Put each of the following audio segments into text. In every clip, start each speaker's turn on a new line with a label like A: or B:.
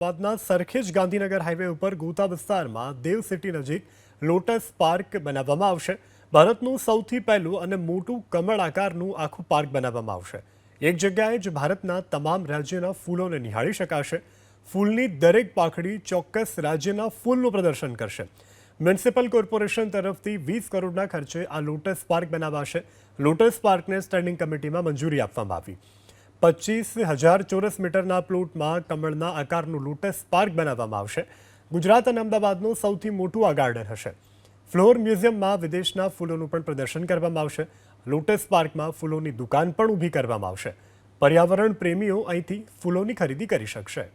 A: અમદાવાદના સરખેજ ગાંધીનગર હાઈવે ઉપર ગોતા વિસ્તારમાં દેવ સિટી નજીક લોટસ પાર્ક બનાવવામાં આવશે। ભારતનું સૌથી પહેલું અને મોટું કમળ આકારનું આખું પાર્ક બનાવવામાં આવશે। એક જગ્યાએ જ ભારતના તમામ રાજ્યના ફૂલોને નિહાળી શકાશે। ફૂલની દરેક પાંખડી ચોક્કસ રાજ્યના ફૂલનું પ્રદર્શન કરશે। મ્યુનિસિપલ કોર્પોરેશન તરફથી 20 કરોડના ખર્ચે આ લોટસ પાર્ક બનાવાશે। લોટસ પાર્કને સ્ટેન્ડિંગ કમિટીમાં મંજૂરી આપવામાં આવી। 25,000 ચોરસ મીટરના પ્લોટમાં કમળના આકારનું લોટસ પાર્ક બનાવવામાં આવશે। ગુજરાત અને અમદાવાદનું સૌથી મોટું આ ગાર્ડન હશે। ફ્લોર મ્યુઝિયમમાં વિદેશના ફૂલોનું પણ પ્રદર્શન કરવામાં આવશે। લોટસ પાર્કમાં ફૂલોની દુકાન પણ ઊભી કરવામાં આવશે। પર્યાવરણ પ્રેમીઓ અહીંથી ફૂલોની ખરીદી કરી શકશે।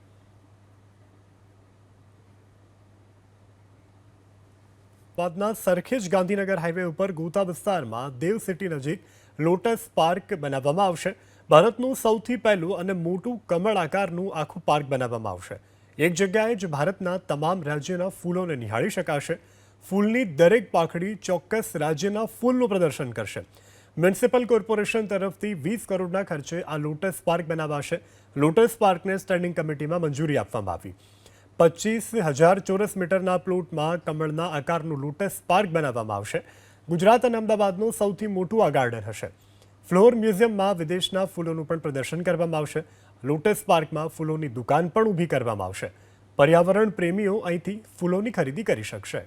A: અમદાવાદના સરખેજ ગાંધીનગર હાઈવે ઉપર ગોતા વિસ્તારમાં દેવ સિટી નજીક લોટસ પાર્ક બનાવવામાં આવશે। ભારતનું સૌથી પહેલું અને મોટું કમળ આકારનું આખું પાર્ક બનાવવામાં આવશે। એક જગ્યાએ જ ભારતના તમામ રાજ્યના ફૂલોને નિહાળી શકાશે। ફૂલની દરેક પાંખડી ચોક્કસ રાજ્યના ફૂલનું પ્રદર્શન કરશે। મ્યુનિસિપલ કોર્પોરેશન તરફથી 20 કરોડના ખર્ચે આ લોટસ પાર્ક બનાવાશે। લોટસ પાર્કને સ્ટેન્ડિંગ કમિટીમાં મંજૂરી આપવામાં આવી। 25,000 ચોરસ મીટરના પ્લોટમાં કમળના આકારનું લોટસ પાર્ક બનાવવામાં આવશે। ગુજરાત અને અમદાવાદનું સૌથી મોટું આ ગાર્ડન હશે। ફ્લોર મ્યુઝિયમમાં વિદેશના ફૂલોનું પણ પ્રદર્શન કરવામાં આવશે। લોટસ પાર્કમાં ફૂલોની દુકાન પણ ઊભી કરવામાં આવશે। પર્યાવરણ પ્રેમીઓ અહીંથી ફૂલોની ખરીદી કરી શકશે।